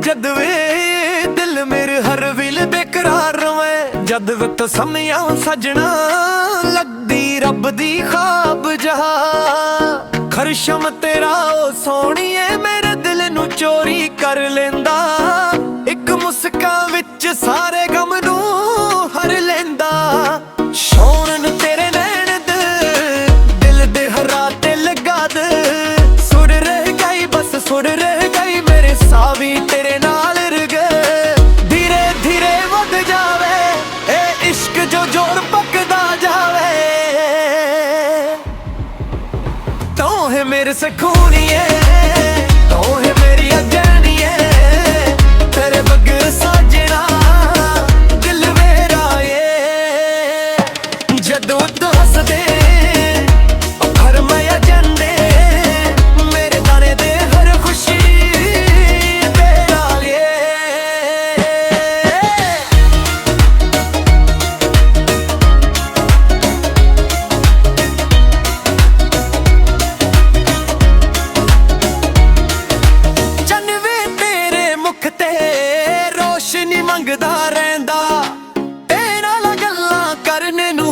जद वे दिल मेरे हर विल बेकरार रवे। जद वित समिया सजना लगदी रब दी ख्वाब जहा। खरशम तेरा ओ सोहणीए मेरे दिल नू चोरी कर लेंदा। एक मुस्कान विच सारे गम नू हर लेंदा। शौन तेरे नैन दिल दे हरा ते लगा दे। सुर रह गई बस सुर रह गई मेरे सावी तेरे नाल रगे। धीरे धीरे वध जावे ए इश्क जो जोर पकदा जावे। तो है मेरे सकूनिए तो है मेरी अगनिए। तेरे बगैर साजना दिल मेरा ये। जदों तू हसदे घर में अजंदे मेरे दाने दे हर खुशी तेरा लिए। चन्नवे तेरे मुख ते रोशनी मंगदा रहिंदा। तेरे नाल गल्लां करने नू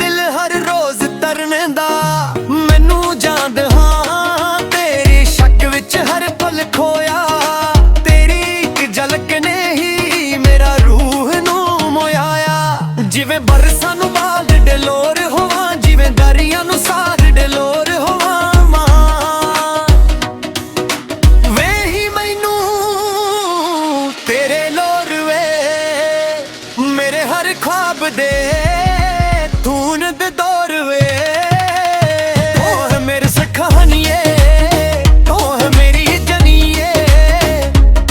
दिल हर रोज तरने दा। मैनू जांद हां तेरी शक विच हर पल खोया। तेरी एक झलक ने ही मेरा रूह नू मोयाया। जिवें बरसां नू बाल डलोर होवां जिवें दरिया नू सार डलोर होवां मां। वे ही मैनू तेरे लोर वे मेरे हर ख्वाब दे धून दे दौर वे। ओ है मेरे सखानिए ओ है मेरी जनिए।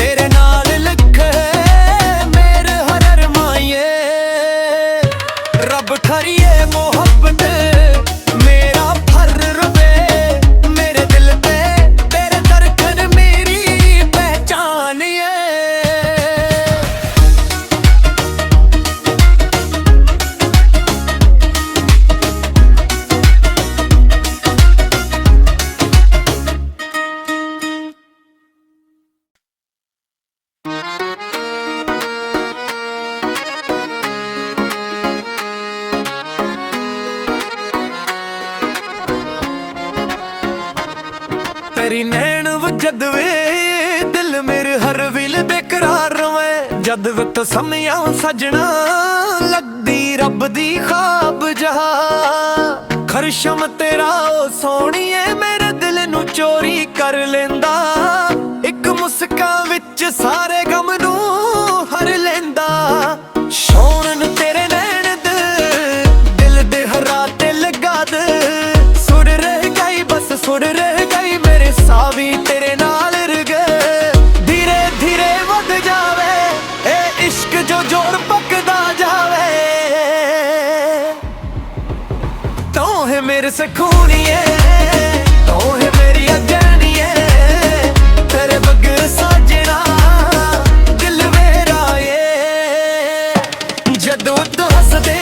तेरे नाल लिखे मेरे हर अरमाइए। रब खरिए मोहब्बत मेरा फर रवे। मेरे दिल पे तेरे धड़कन मेरी पहचान है। तेरी नैन वजद वे दिल मेरे हर विल बेकरार रवे। जद वित समिया सजना लगदी रब दी ख्वाब जहा। खरशम तेरा ओ सोहणीए मेरे दिल नू चोरी कर लेंदा। एक मुस्कान विच सारे गम नू हर लेंदा। शौन तेरे नैन दिल दे हरा ते लगा दे। सुर रह गई बस सुर रह गई मेरे सावी तेरे नाल रगे। धीरे धीरे वध जावे ए इश्क जो जोर पकदा जावे। तो है मेरे सकूनिए तो है मेरी अगनिए। तेरे बगैर साजना दिल मेरा ये। जदों तू हसदे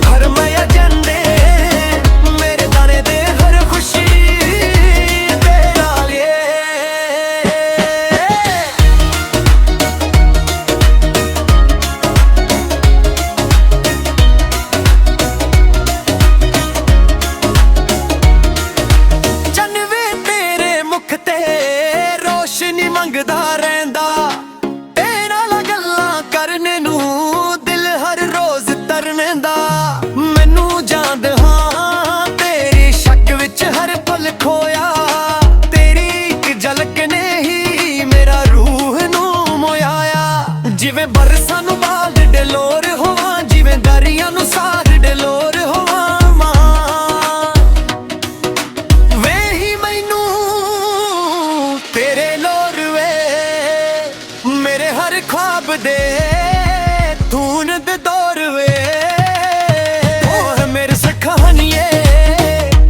घर में अजंदे मेरे दाने दे हर खुशी तेरा लिए। चन्नवे तेरे मुख ते रोशनी मंगदा रहिंदा। तेरे नाल गल्लां करने नू दिल हर रोज तरने दा। मैनू जांद हां तेरी शक विच हर पल खोया। तेरी एक झलक ने ही मेरा रूह नू मोयाया। जिवें बरसां नू बाल डलोर होवां जिवें दरिया नू सार डलोर होवां मां। वे ही मैनू तेरे लोर वे मेरे हर ख्वाब दे धून दे दौर वे। ओ है मेरे सखानिए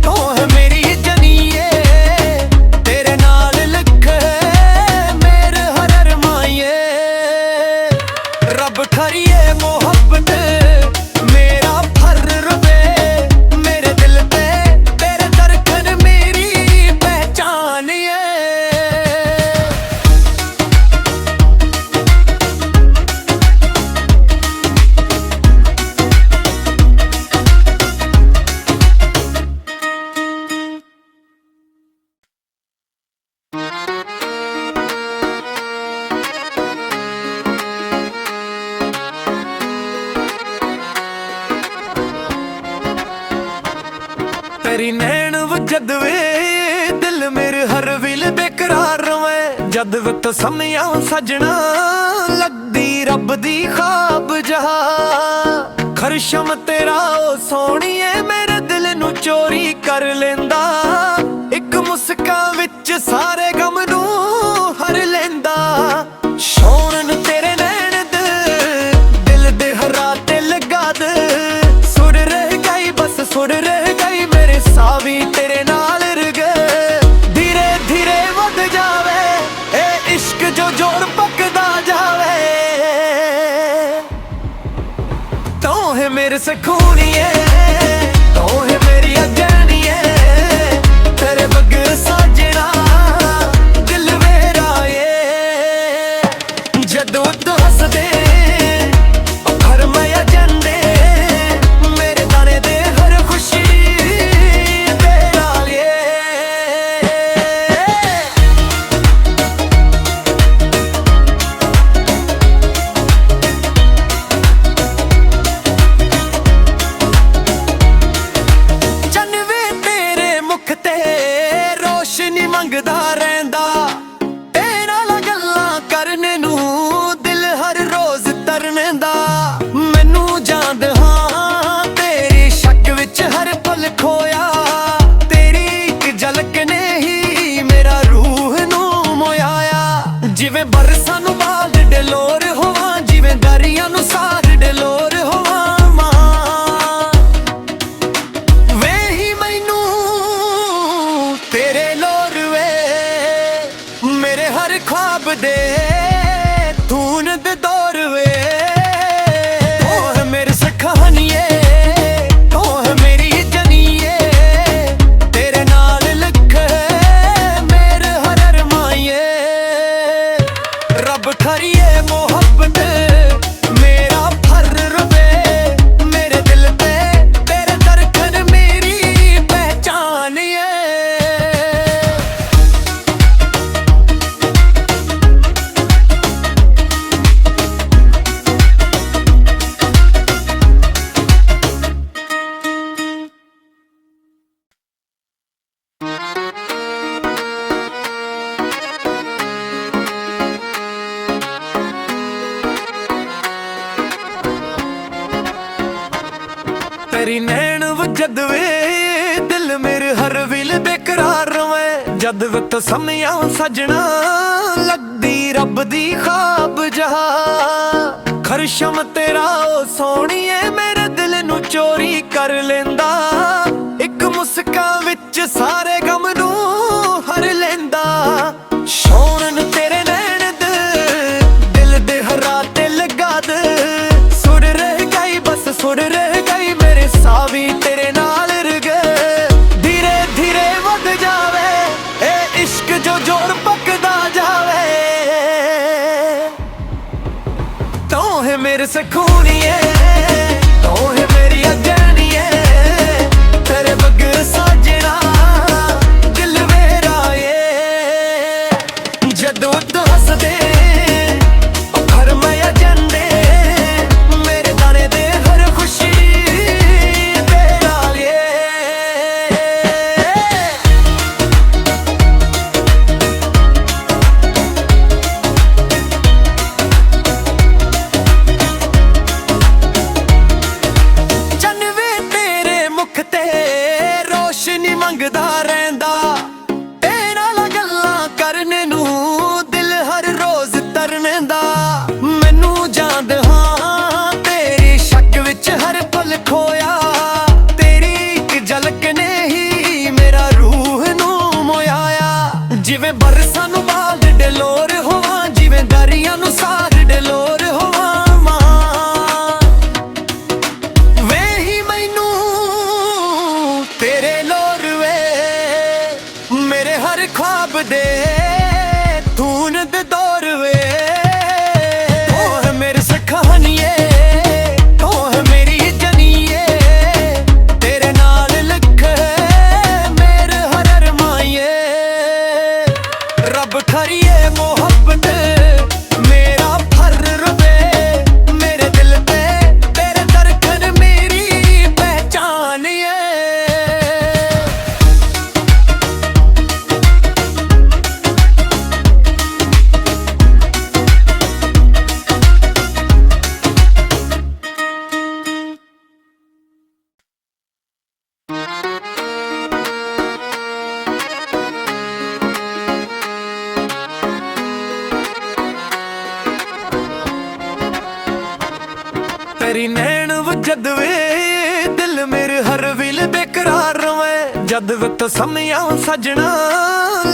ओ है मेरी जनिए। तेरे नाल लिखे मेरे हर अरमाइए। रब खरिए मोहब्बत मेरा फर रवे। मेरे दिल पे तेरे धड़कन मेरी पहचान है। तेरी नैन वजद वे दिल मेरे हर विल बेकरार रवे जद वक्त समिया सजना लगदी रब दी ख्वाब जहा खरशम तेरा ओ सोहणीए मेरे दिल नू चोरी कर लेंदा एक मुस्कान विच सारे गम नू हर लेंदा शौन तेरे नैन दिल दे हरा ते लगा दे सुर रह गई बस सुर रह गई मेरे सावी तेरे नाल रगे धीरे धीरे वध जावे ए इश्क जो जोर पकदा जावे तो है मेरे सकूनिए तो है मेरी अजानिए तेरे बगैर साजना दिल मेरा ये जदों तू हंस दे हर माया जंदे मेरे दाने दे हर खुशी तेरा लिए चन्नवे तेरे मुख ते रोशनी मंगदा रहंदा तेरे नाल गल्लां करने नू दिल हर रोज तरने दा मैनू जांद हां तेरी शक विच हर पल खोया तेरी एक झलक ने ही मेरा रूह नू मोयाया जिवें बरसां नू बाग डलोर होवां जिवें दरिया नू साग डलोर होवां मां वे ही मैनू तेरे लोर वे मेरे हर ख्वाब दे धून दे दौर वे ओ है मेरे सखानिए ओ है मेरी जनिए तेरे नाल लिख मेरे हर अरमाइए रब खरिए मोहब्बत मेरा फर रवे मेरे दिल पे तेरे दरखन मेरी पहचान ये तेरी नैन वजद वे दिल मेरे हर विल बेकरार रवे जद वक्त समिया सजना लगदी रब दी ख्वाब जहा खरशम तेरा ओ सोहणीए मेरे दिल नू चोरी कर लेंदा एक मुस्कान विच सारे गम नू हर लेंदा शौन तेरे नैन दिल दे हरा ते लगा दे सुर रह गई बस सुर रह गई मेरे सावी तेरे नाल रगे धीरे धीरे वध जावे ए इश्क जो जोर पकदा जावे तो है मेरे सकूनिए तो है मेरी अजानिए तेरे बगैर साजना दिल मेरा ये जदों तू हंस दे हर माया जंदे मेरे दाने दे हर खुशी तेरा लिए तेरी नैन वजद वे दिल मेरे हर विल बेकरार रवे। जद वित समिया सजना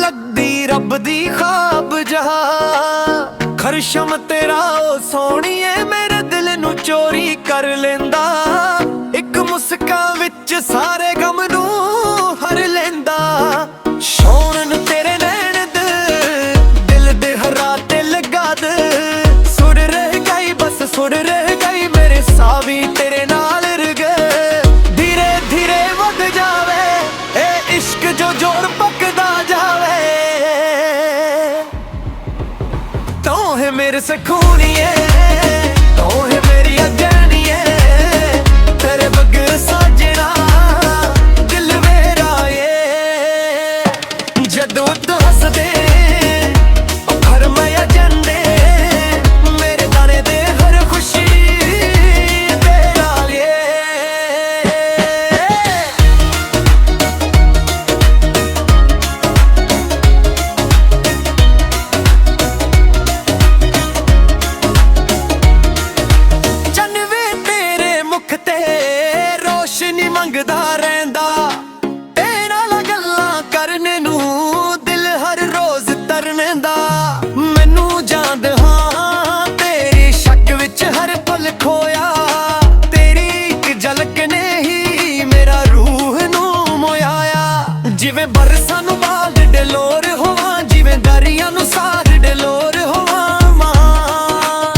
लगदी रब दी ख्वाब जहा। खरशम तेरा ओ सोहणीए मेरे दिल नू चोरी कर लेंदा। एक मुस्कान विच सारे गम नू हर लेंदा। शौन तेरे नैन दिल दे हरा ते लगा दे। सुर रह गई बस सुर रह गई मेरे सावी तेरे नाल रगे। धीरे धीरे वध जावे ए इश्क जो जोर पकदा जावे। तो है मेरे सकूनिए तो है मेरी अगनिए। तेरे बगैर साजना दिल मेरा ये। जदों तू हसदे हर माया जंदे मेरे दाने दे हर खुशी तेरा लिए। चन्नवे तेरे मुख ते रोशनी मंगदा रहिंदा। तेरे नाल गल्लां करने नू दिल हर रोज तरने दा। मैनू जांद हां तेरी शक विच हर पल खोया। तेरी एक झलक ने ही मेरा रूह नू मोयाया। जिवें बरसां नू बाग डलोर होवां जिवें दरिया नू सार डलोर होवां मां।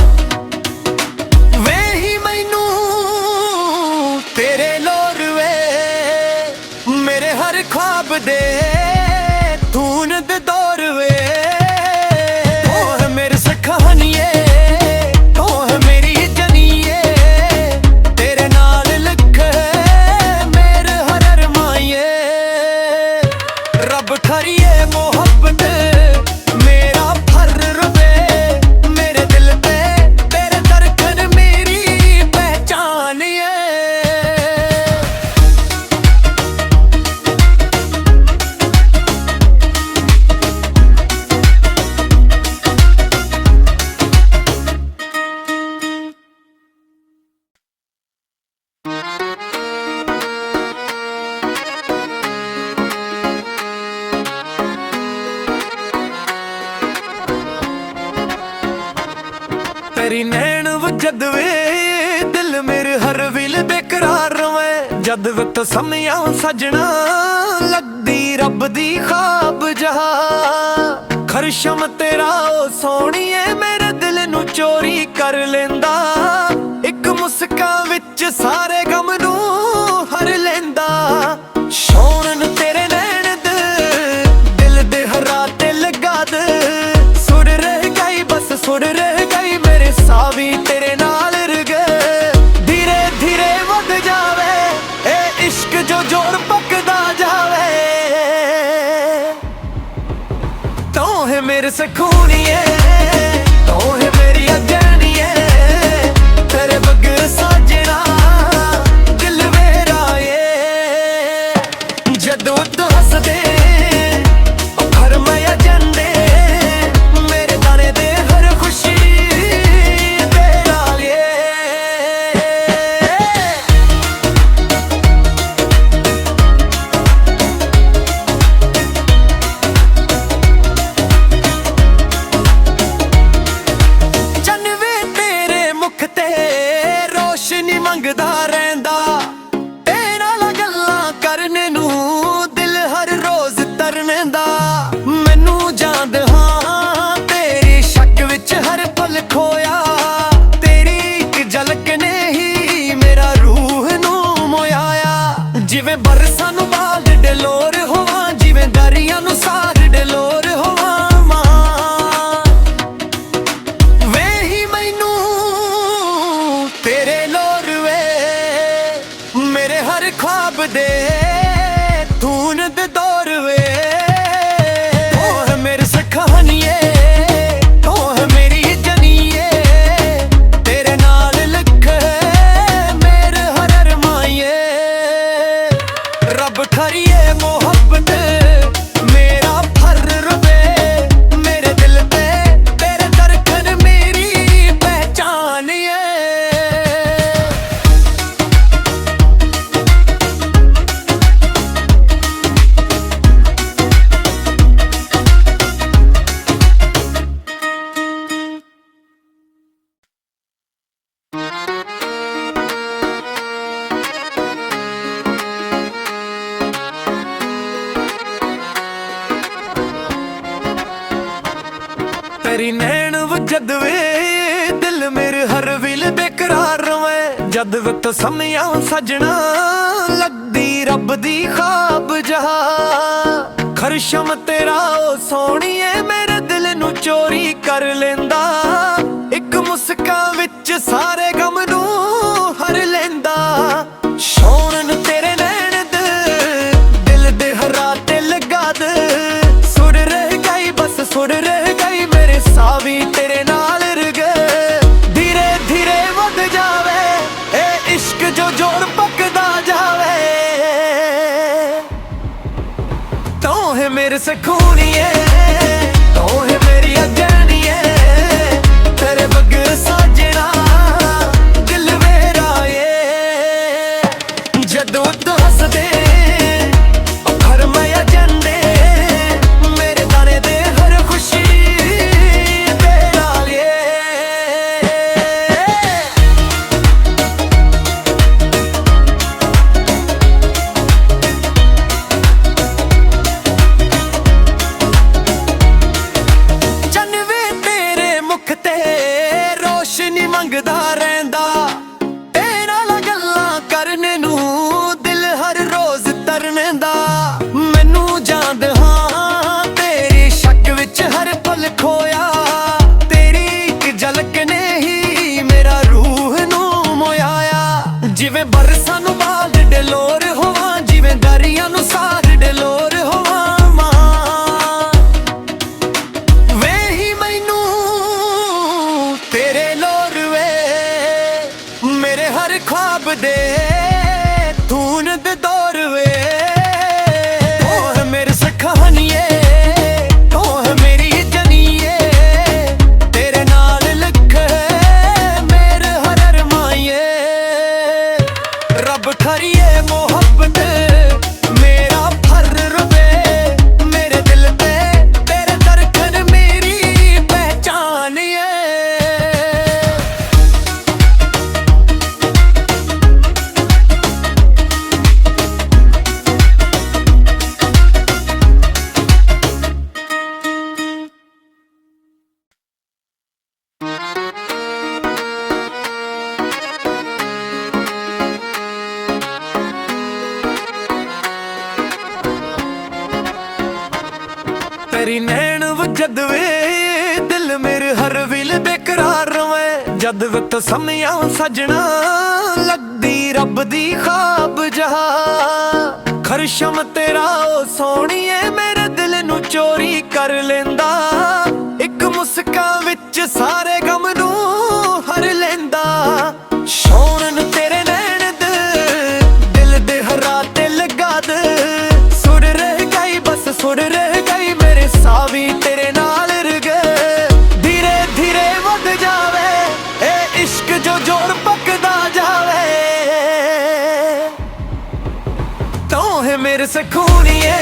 वे ही मैनू तेरे लोर वे मेरे हर ख्वाब दे धून दे दौर वे। तो है मेरे सखानिए तो है मेरी जनिए। तेरे नाल लिख मेरे हर अरमाइए। रब खरिए मोहब्बत मेरा फर रुबे। मेरे दिल पे तेरे धड़कन मेरी पहचान ये। तेरी नैन वजद वे दिल मेरे हर विल बेकरार रवे। जद वित समिया सजना लगदी रब दी ख्वाब जहा। खरशम तेरा ओ सोहणीए मेरे दिल नू चोरी कर लेंदा। एक मुस्कान विच सारे गम नू हर लेंदा। शौन तेरे नैन दिल दे हरा ते लगा दे। सुर रह गई बस सुर रह गई मेरे सावी तेरे नाल रगे। धीरे धीरे वध जावे ए इश्क जो जोर पकदा जावे। तो है मेरे सकूनिए तो है मेरी अगनिए। तेरे बगैर साजना दिल मेरा ये। जदों तू हसदे हर माया जंदे मेरे दाने दे हर खुशी तेरा लिए। चन्नवे तेरे मुख ते रोशनी मंगदा रहिंदा। तेरे नाल गल्लां करने नू दिल हर रोज तरने दा। मैनू जांद हां तेरी शक विच हर पल खोया। तेरी एक झलक ने ही मेरा रूह नू मोयाया। जिवें बरसां नू बाग डलोर होवां जिवें दरिया नू सार डलोर होवां मां। वे ही मैनू तेरे लोर वे मेरे हर ख्वाब दे धून दे दौर वे। तो है मेरे सखानिए तो है मेरी जनिए। तेरे नाल लिख मेरे हर अरमाइए। रब खरिए मोहब्बत मेरा फर रुबे। मेरे दिल पे तेरे धड़कन मेरी पहचान ये। जद वे दिल मेरे हर विल बेकरार रवे जद वक्त समिया सजना लगदी रब दी ख्वाब जहा खरशम तेरा ओ सोहणीए मेरे दिल नू चोरी कर लेंदा एक मुस्कान विच सारे गम नू हर लेंदा शौन तेरे नैन दिल दे हरा ते लगा दे सुर रह गई बस सुर रह गई मेरे सावी तेरे नाल रगे धीरे धीरे वध जावे ए इश्क जो जोर पकदा जावे तो है मेरे सकूनिए तो है मेरी अजानिए तेरे बगैर साजना दिल मेरा ये जदों तो हंस दे घर में अजंदे मेरे दाने दे हर खुशी तेरा लिए चनवे तेरे मुख ते रोशनी मंगदा रहंदा तेरे नाल गल्लां करने नू दिल हर रोज तरने दा मैनू जांद हां तेरी शक विच हर पल खोया तेरी एक झलक ने ही मेरा रूह नू मोयाया जिवें बरसां नू बाल डलोर होवां जिवें दरिया नू सार डलोर होवां मां वे ही मैनू तेरे लोर वे मेरे हर ख्वाब दे धून दे दौर वे तो है मेरे सखानिए तो है मेरी जनिए तेरे नाल लिख मेरे हर अरमाइए रब खरिए मोहब्बत मेरा फर रवे मेरे दिल पे तेरे धड़कन मेरी पहचान है तेरी नैन जद वे दिल मेरे हर विल बेकरार रवे जद वक्त समिया सजना लगदी रब दी ख्वाब जहा खरशम तेरा ओ सोहणीए मेरे दिल नू चोरी कर लेंदा एक मुस्कान विच सारे गम नू हर लेंदा शौन तेरे नैन दिल दे हरा ते लगा दे सुर रह गई बस सुर रह गई मेरे सावी तेरे नाल रगे धीरे धीरे वध जावे ए इश्क जो जोर पकदा जावे तो है मेरे सकूनिए